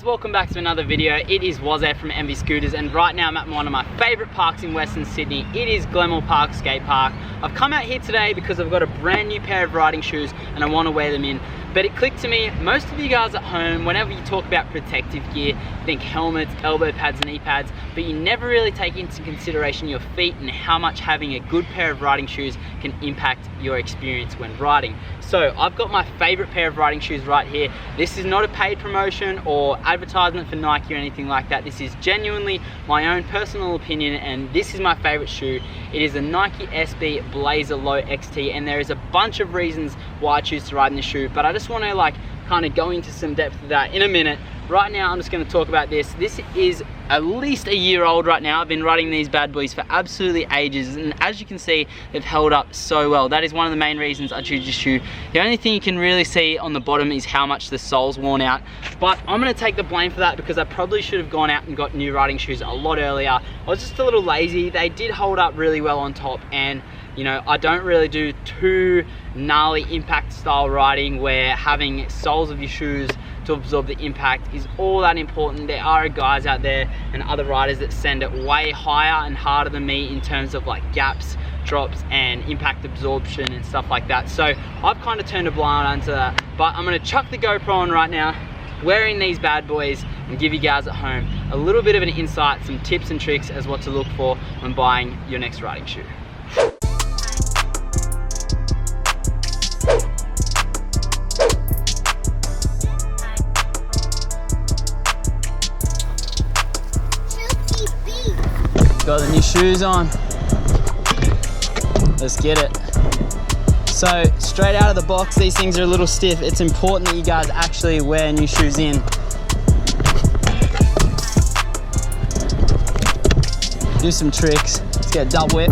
guys, welcome back to another video. It is WAZZEH from MV Scooters, and right now I'm at one of my favourite parks in Western Sydney. It is Glenmore Park Skate Park. I've come out here today because I've got a brand new pair of riding shoes and I want to wear them in. But it clicked to me, most of you guys at home, whenever you talk about protective gear, think helmets, elbow pads, knee pads, but you never really take into consideration your feet and how much having a good pair of riding shoes can impact your experience when riding. So I've got my favorite pair of riding shoes right here. This is not a paid promotion or advertisement for Nike or anything like that. This is genuinely my own personal opinion, and this is my favorite shoe. It is a Nike SB Blazer Low XT, and there is a bunch of reasons why I choose to ride in this shoe, but I just want to kind of go into some depth of that in a minute. Right now I'm just going to talk about this. This is at least a year old right now. I've been riding these bad boys for absolutely ages, and as you can see, they've held up so well. That is one of the main reasons I choose this shoe. The only thing you can really see on the bottom is how much the sole's worn out, but I'm going to take the blame for that because I probably should have gone out and got new riding shoes a lot earlier. I was just a little lazy. They did hold up really well on top, and you know, I don't really do too gnarly impact style riding where having soles of your shoes to absorb the impact is all that important. There are guys out there and other riders that send it way higher and harder than me in terms of like gaps, drops, and impact absorption and stuff like that. So I've kind of turned a blind eye to that, but I'm going to chuck the GoPro on right now, wearing these bad boys, and give you guys at home a little bit of an insight, some tips and tricks as what to look for when buying your next riding shoe. Got the new shoes on. Let's get it. So straight out of the box, these things are a little stiff. It's important that you guys actually wear new shoes in. Do some tricks. Let's get a double whip.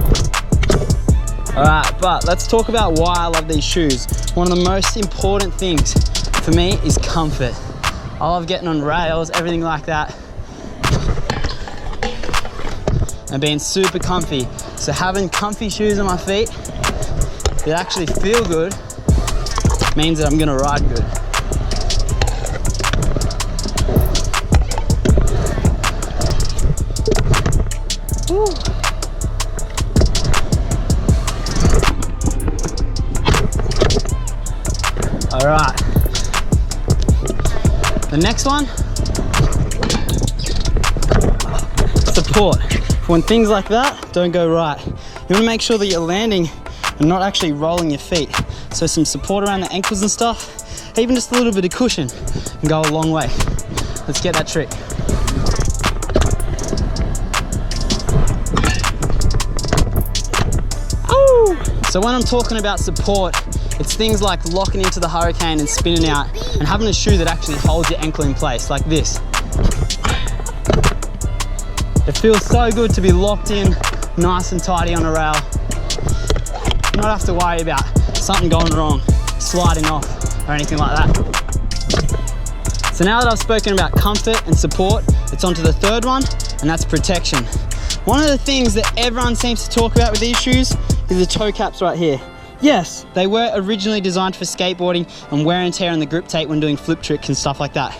All right, but let's talk about why I love these shoes. One of the most important things for me is comfort. I love getting on rails, everything like that, and being super comfy. So having comfy shoes on my feet that actually feel good means that I'm gonna ride good. Woo. All right, the next one, support. When things like that don't go right, you want to make sure that you're landing and not actually rolling your feet. So some support around the ankles and stuff, even just a little bit of cushion can go a long way. Let's get that trick. Oh! So when I'm talking about support, it's things like locking into the hurricane and spinning out, and having a shoe that actually holds your ankle in place, like this. It feels so good to be locked in, nice and tidy on a rail. Not have to worry about something going wrong, sliding off, or anything like that. So now that I've spoken about comfort and support, it's on to the third one, and that's protection. One of the things that everyone seems to talk about with these shoes is the toe caps right here. Yes, they were originally designed for skateboarding and wear and tear on the grip tape when doing flip tricks and stuff like that.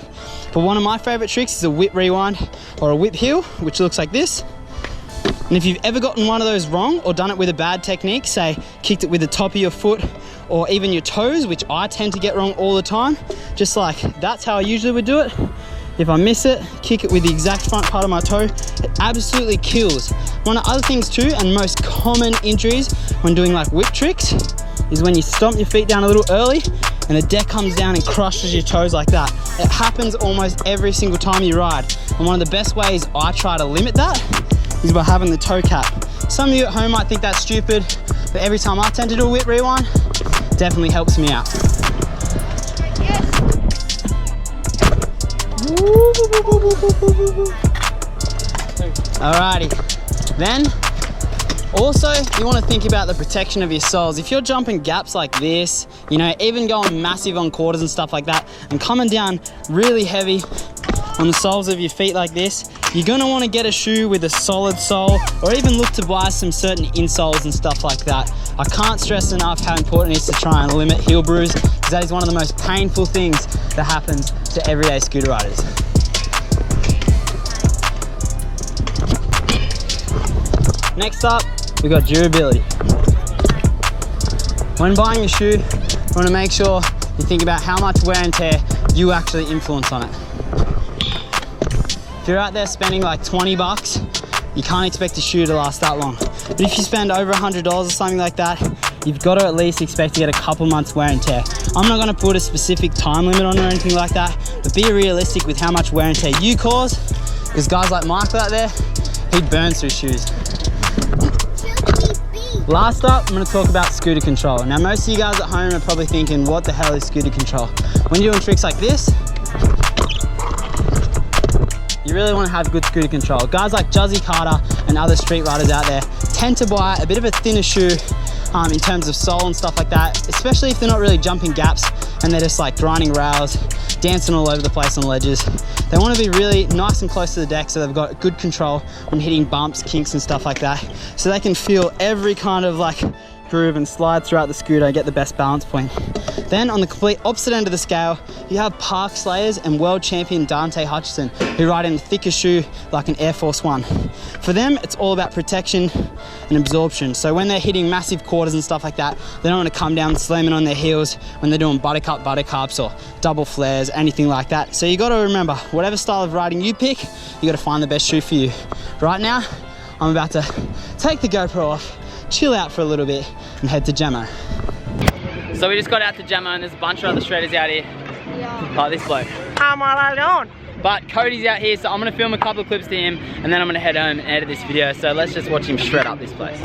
But one of my favorite tricks is a whip rewind or a whip heel, which looks like this. And if you've ever gotten one of those wrong or done it with a bad technique, say kicked it with the top of your foot or even your toes, which I tend to get wrong all the time, just like that's how I usually would do it. If I miss it, kick it with the exact front part of my toe, it absolutely kills. One of the other things too, and most common injuries when doing like whip tricks, is when you stomp your feet down a little early and the deck comes down and crushes your toes like that. It happens almost every single time you ride. And one of the best ways I try to limit that is by having the toe cap. Some of you at home might think that's stupid, but every time I tend to do a whip rewind, it definitely helps me out. Alrighty, then also you want to think about the protection of your soles. If you're jumping gaps like this, you know, even going massive on quarters and stuff like that, and coming down really heavy on the soles of your feet like this, you're going to want to get a shoe with a solid sole, or even look to buy some certain insoles and stuff like that. I can't stress enough how important it is to try and limit heel bruise, because that is one of the most painful things that happens to everyday scooter riders. Next up, we've got durability. When buying a shoe, you want to make sure you think about how much wear and tear you actually influence on it. If you're out there spending like 20 bucks, you can't expect a shoe to last that long. But if you spend over $100 or something like that, you've got to at least expect to get a couple months wear and tear. I'm not going to put a specific time limit on it or anything like that, but be realistic with how much wear and tear you cause, because guys like Michael out there, he burns through shoes. Last up, I'm going to talk about scooter control. Now most of you guys at home are probably thinking, what the hell is scooter control? When you're doing tricks like this, you really want to have good scooter control. Guys like Juzzy Carter and other street riders out there tend to buy a bit of a thinner shoe in terms of sole and stuff like that, especially if they're not really jumping gaps and they're just like grinding rails, dancing all over the place on ledges. They want to be really nice and close to the deck so they've got good control when hitting bumps, kinks and stuff like that, so they can feel every kind of like groove and slide throughout the scooter and get the best balance point. Then on the complete opposite end of the scale, you have Park Slayers and world champion Dante Hutchison, who ride in a thicker shoe like an Air Force One. For them, it's all about protection and absorption. So when they're hitting massive quarters and stuff like that, they don't want to come down slamming on their heels when they're doing buttercups or double flares, anything like that. So you got to remember, whatever style of riding you pick, you got to find the best shoe for you. Right now, I'm about to take the GoPro off, chill out for a little bit and head to Jamo. So we just got out to Jamo and there's a bunch of other shredders out here. Yeah. Like this bloke. How am I doing? But Cody's out here, so I'm gonna film a couple of clips to him and then I'm gonna head home and edit this video. So let's just watch him shred up this place.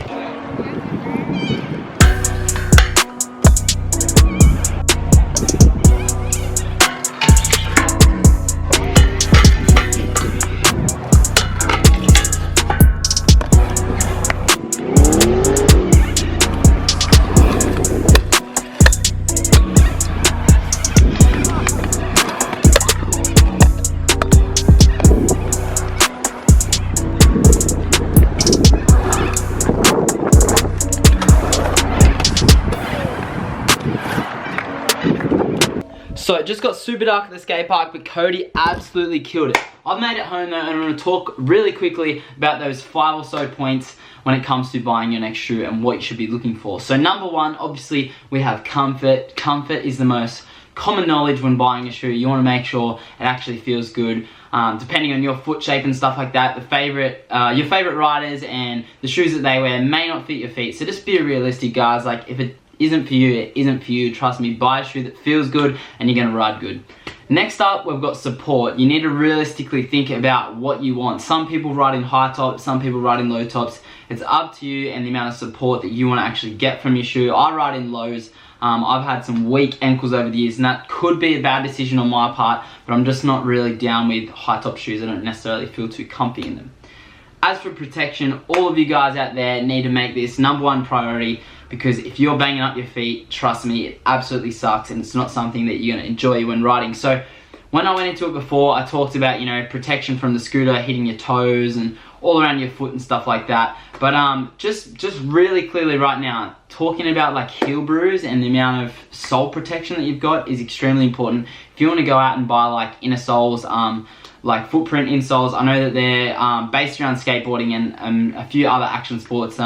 So it just got super dark at the skate park, but Cody absolutely killed it. I've made it home though, and I'm going to talk really quickly about those 5 or so points when it comes to buying your next shoe and what you should be looking for. So number one, obviously we have comfort. Comfort is the most common knowledge when buying a shoe. You want to make sure it actually feels good. Depending on your foot shape and stuff like that, your favorite riders and the shoes that they wear may not fit your feet. So just be realistic, guys. Like if it isn't for you, it isn't for you. Trust me, buy a shoe that feels good and you're gonna ride good. Next up, we've got support. You need to realistically think about what you want. Some people ride in high tops, some people ride in low tops. It's up to you and the amount of support that you want to actually get from your shoe. I ride in lows. I've had some weak ankles over the years and that could be a bad decision on my part, but I'm just not really down with high top shoes. I don't necessarily feel too comfy in them. As for protection, all of you guys out there need to make this #1 priority, because if you're banging up your feet, trust me, it absolutely sucks and it's not something that you're gonna enjoy when riding. So when I went into it before, I talked about, you know, protection from the scooter, hitting your toes and all around your foot and stuff like that. But just really clearly right now, talking about like heel bruise and the amount of sole protection that you've got is extremely important. If you want to go out and buy like inner soles, like footprint insoles, I know that they're based around skateboarding and a few other action sports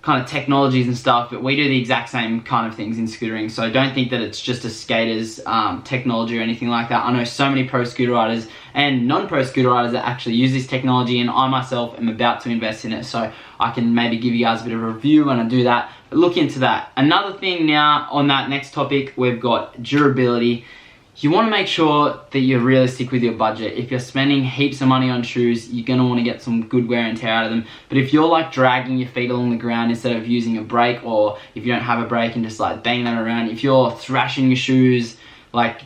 kind of technologies and stuff, but we do the exact same kind of things in scootering. So don't think that it's just a skater's technology or anything like that. I know so many pro scooter riders and non-pro scooter riders that actually use this technology, and I myself am about to invest in it, so I can maybe give you guys a bit of a review when I do that. But look into that. Another thing now on that next topic, we've got durability. You want to make sure that you're realistic with your budget. If you're spending heaps of money on shoes, you're going to want to get some good wear and tear out of them. But if you're like dragging your feet along the ground instead of using a brake, or if you don't have a brake and just like bang them around, if you're thrashing your shoes, like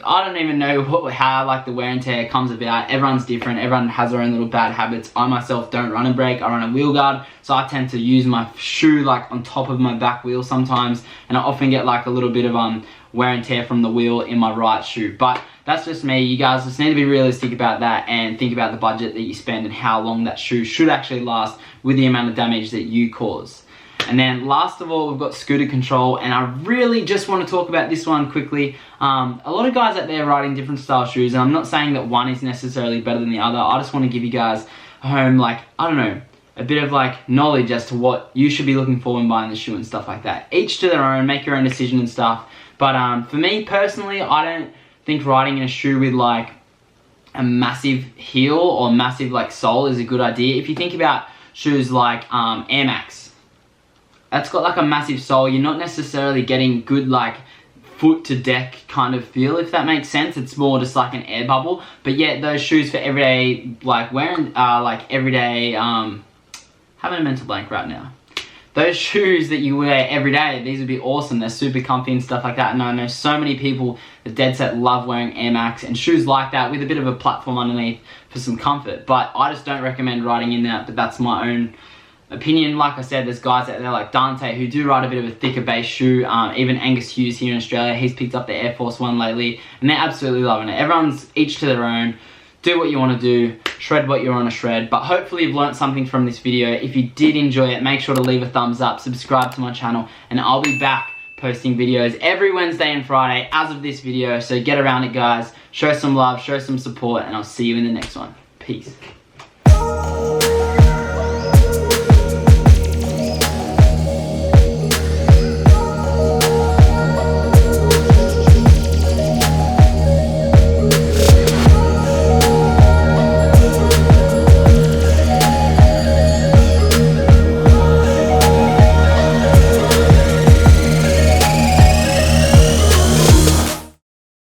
I don't even know how like the wear and tear comes about. Everyone's different. Everyone has their own little bad habits. I myself don't run a brake. I run a wheel guard, so I tend to use my shoe like on top of my back wheel sometimes, and I often get like a little bit of wear and tear from the wheel in my right shoe. But that's just me. You guys just need to be realistic about that and think about the budget that you spend and how long that shoe should actually last with the amount of damage that you cause. And then last of all, we've got scooter control, and I really just want to talk about this one quickly. A lot of guys out there riding different style shoes, and I'm not saying that one is necessarily better than the other. I just want to give you guys a home, like, I don't know, a bit of like knowledge as to what you should be looking for when buying the shoe and stuff like that. Each to their own, make your own decision and stuff. But for me personally, I don't think riding in a shoe with like a massive heel or massive like sole is a good idea. If you think about shoes like Air Max, that's got like a massive sole. You're not necessarily getting good like foot to deck kind of feel, if that makes sense. It's more just like an air bubble. But yeah, those shoes for everyday like wearing, like everyday, having a mental blank right now. Those shoes that you wear every day, these would be awesome. They're super comfy and stuff like that. And I know so many people that dead set love wearing Air Max and shoes like that with a bit of a platform underneath for some comfort. But I just don't recommend riding in that, but that's my own opinion. Like I said, there's guys out there like Dante who do ride a bit of a thicker base shoe. Even Angus Hughes here in Australia, he's picked up the Air Force One lately, and they're absolutely loving it. Everyone's each to their own. Do what you want to do, shred what you want to shred. But hopefully you've learned something from this video. If you did enjoy it, make sure to leave a thumbs up, subscribe to my channel, and I'll be back posting videos every Wednesday and Friday as of this video. So get around it, guys. Show some love, show some support, and I'll see you in the next one. Peace.